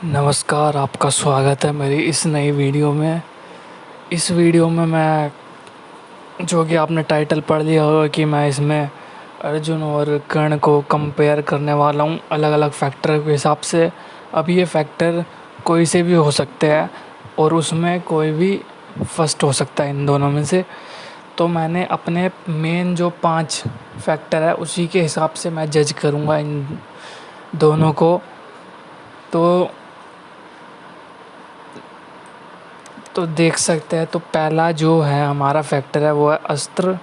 नमस्कार, आपका स्वागत है मेरी इस नई वीडियो में। इस वीडियो में मैं जो कि आपने टाइटल पढ़ लिया होगा कि मैं इसमें अर्जुन और कर्ण को कंपेयर करने वाला हूँ अलग अलग फैक्टर के हिसाब से। अब ये फैक्टर कोई से भी हो सकते हैं और उसमें कोई भी फर्स्ट हो सकता है इन दोनों में से। तो मैंने अपने मेन जो 5 फैक्टर है उसी के हिसाब से मैं जज करूँगा इन दोनों को। तो देख सकते हैं। तो पहला जो है हमारा फैक्टर है वो है अस्त्र।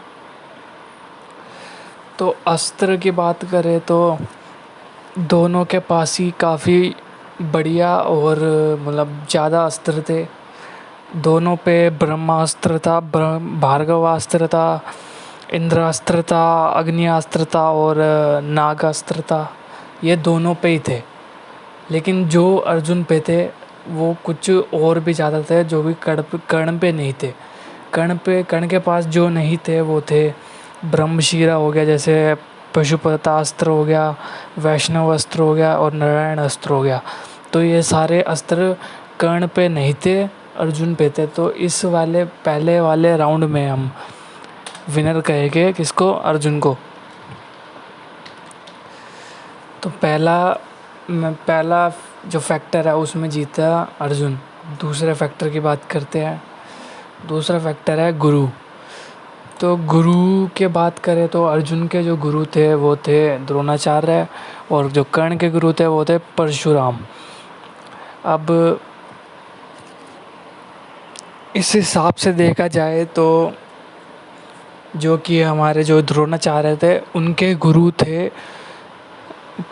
तो अस्त्र की बात करें तो दोनों के पास ही काफ़ी बढ़िया और मतलब ज़्यादा अस्त्र थे। दोनों पे ब्रह्मास्त्र था, भार्गवास्त्र था, इंद्रास्त्र था, अग्नियास्त्र था और नागास्त्र था। ये दोनों पे ही थे। लेकिन जो अर्जुन पे थे वो कुछ और भी ज़्यादा थे जो भी कर्ण पे नहीं थे। कर्ण के पास जो नहीं थे वो थे ब्रह्मशिरा हो गया, जैसे पशुपतास्त्र हो गया, वैष्णव अस्त्र हो गया और नारायण अस्त्र हो गया। तो ये सारे अस्त्र कर्ण पे नहीं थे, अर्जुन पे थे। तो इस वाले पहले वाले राउंड में हम विनर कहेंगे किसको? अर्जुन को। तो पहला जो फैक्टर है उसमें जीता अर्जुन। दूसरे फैक्टर की बात करते हैं। दूसरा फैक्टर है गुरु। तो गुरु के बात करें तो अर्जुन के जो गुरु थे वो थे द्रोणाचार्य और जो कर्ण के गुरु थे वो थे परशुराम। अब इस हिसाब से देखा जाए तो जो कि हमारे जो द्रोणाचार्य थे उनके गुरु थे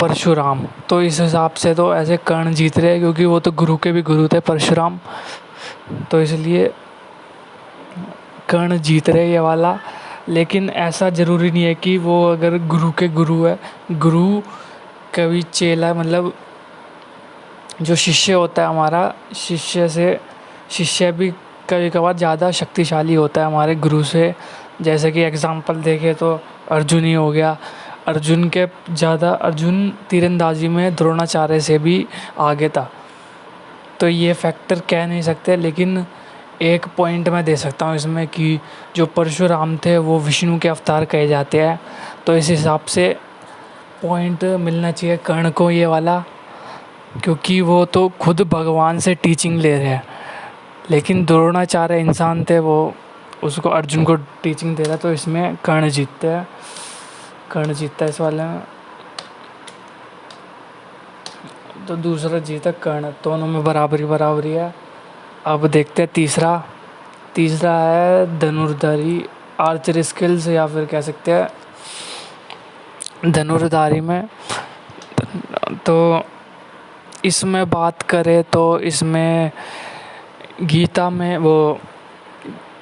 परशुराम। तो इस हिसाब से तो ऐसे कर्ण जीत रहे क्योंकि वो तो गुरु के भी गुरु थे परशुराम। तो इसलिए कर्ण जीत रहे ये वाला। लेकिन ऐसा ज़रूरी नहीं है कि वो अगर गुरु के गुरु है, गुरु कभी चेला मतलब जो शिष्य होता है हमारा, शिष्य भी कभी कभार ज़्यादा शक्तिशाली होता है हमारे गुरु से। जैसे कि एग्ज़ाम्पल देखें तो अर्जुन ही हो गया। अर्जुन तीरंदाजी में द्रोणाचार्य से भी आगे था। तो ये फैक्टर कह नहीं सकते, लेकिन एक पॉइंट मैं दे सकता हूँ इसमें कि जो परशुराम थे वो विष्णु के अवतार कहे जाते हैं। तो इस हिसाब से पॉइंट मिलना चाहिए कर्ण को ये वाला, क्योंकि वो तो खुद भगवान से टीचिंग ले रहे हैं। लेकिन द्रोणाचार्य इंसान थे, वो उसको अर्जुन को टीचिंग दे रहा है। तो इसमें कर्ण जीतता है इस वाले में। तो दूसरा जीता कर्ण, दोनों में बराबरी है। अब देखते हैं तीसरा है धनुर्धारी, आर्चर स्किल्स या फिर कह सकते हैं धनुर्धारी में। तो इसमें बात करें तो इसमें गीता में वो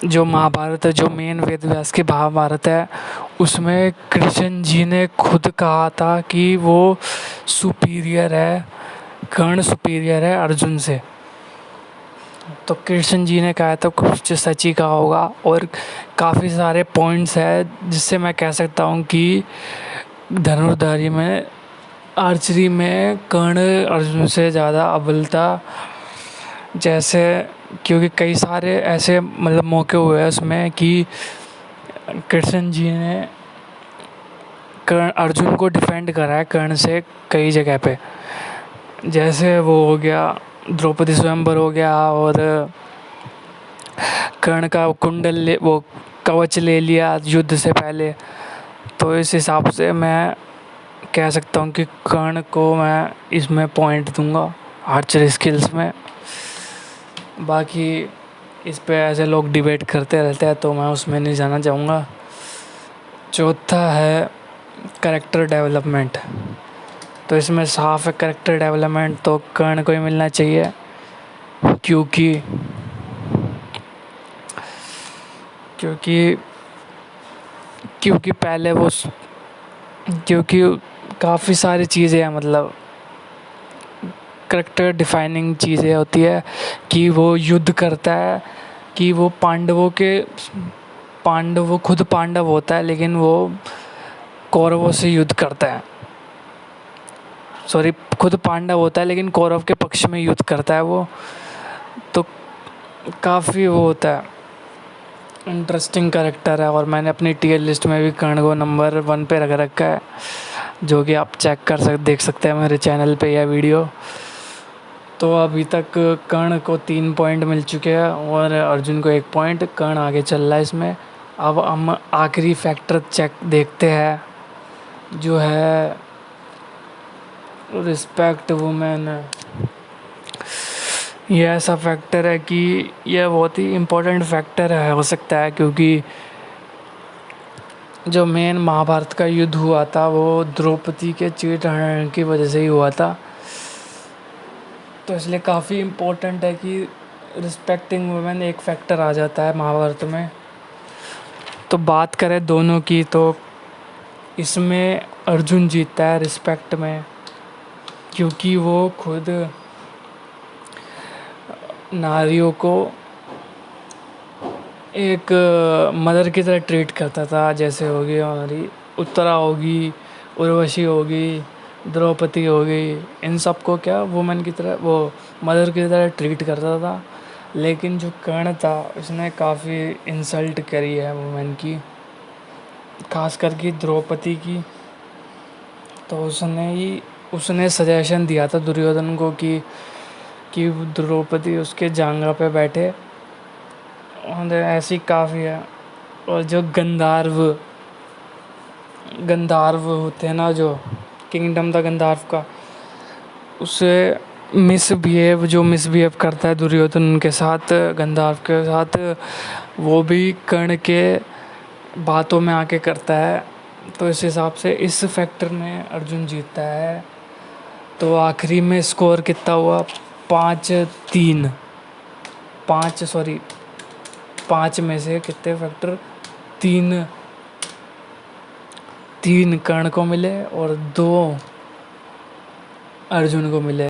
जो महाभारत है, जो मेन वेद व्यास की महाभारत है, उसमें कृष्ण जी ने खुद कहा था कि वो सुपीरियर है, कर्ण सुपीरियर है अर्जुन से। तो कृष्ण जी ने कहा तो कुछ सच ही कहा होगा। और काफ़ी सारे पॉइंट्स हैं जिससे मैं कह सकता हूँ कि धनुर्धारी में, आर्चरी में कर्ण अर्जुन से ज़्यादा अव्वल था। जैसे क्योंकि कई सारे ऐसे मतलब मौके हुए हैं उसमें कि कृष्ण जी ने कर्ण अर्जुन को डिफेंड करा है कर्ण से कई जगह पे। जैसे वो हो गया द्रौपदी स्वयंवर हो गया, और कर्ण का वो कवच ले लिया युद्ध से पहले। तो इस हिसाब से मैं कह सकता हूँ कि कर्ण को मैं इसमें पॉइंट दूंगा आर्चरी स्किल्स में। बाकी इस पे ऐसे लोग डिबेट करते रहते हैं तो मैं उसमें नहीं जाना चाहूँगा। चौथा है कैरेक्टर डेवलपमेंट। तो इसमें साफ है कैरेक्टर डेवलपमेंट तो कर्ण को ही मिलना चाहिए, क्योंकि क्योंकि क्योंकि पहले वो क्योंकि काफ़ी सारी चीज़ें हैं, मतलब कैरेक्टर डिफाइनिंग चीज़ें होती है कि वो युद्ध करता है, कि वो खुद पांडव होता है लेकिन वो कौरवों से युद्ध करता है। सॉरी खुद पांडव होता है लेकिन कौरव के पक्ष में युद्ध करता है वो। तो काफ़ी वो होता है, इंटरेस्टिंग कैरेक्टर है। और मैंने अपनी टियर लिस्ट में भी कर्ण को नंबर 1 पे रख रखा है, जो कि आप चेक देख सकते हैं मेरे चैनल पे यह वीडियो। तो अभी तक कर्ण को 3 पॉइंट मिल चुके हैं और अर्जुन को 1 पॉइंट। कर्ण आगे चल रहा है इसमें। अब हम आखिरी फैक्टर देखते हैं, जो है रिस्पेक्ट वुमेन। ये ऐसा फैक्टर है कि यह बहुत ही इम्पोर्टेंट फैक्टर है, हो सकता है, क्योंकि जो मेन महाभारत का युद्ध हुआ था वो द्रौपदी के चीट हरण की वजह से ही हुआ था। तो इसलिए काफ़ी इम्पोर्टेंट है कि रिस्पेक्टिंग वुमेन एक फैक्टर आ जाता है महाभारत में। तो बात करें दोनों की, तो इसमें अर्जुन जीतता है रिस्पेक्ट में, क्योंकि वो खुद नारियों को एक मदर की तरह ट्रीट करता था। जैसे होगी हमारी उत्तरा होगी, उर्वशी होगी, द्रौपदी होगी, इन सबको क्या वुमेन की तरह, वो मदर की तरह ट्रीट करता था। लेकिन जो कर्ण था उसने काफ़ी इंसल्ट करी है वुमेन की, खास करके द्रौपदी की। तो उसने सजेशन दिया था दुर्योधन को कि द्रौपदी उसके जांघा पे बैठे। और ऐसी काफ़ी है। और जो गंधार्व होते हैं ना, जो किंगडम था गंधार्व का, उसे मिसबिहेव करता है दुर्योधन उनके साथ, गंधार्व के साथ, वो भी कर्ण के बातों में आके करता है। तो इस हिसाब से इस फैक्टर में अर्जुन जीतता है। तो आखिरी में स्कोर कितना हुआ? 5-3। 5 में से कितने फैक्टर? 3 कर्ण को मिले और 2 अर्जुन को मिले।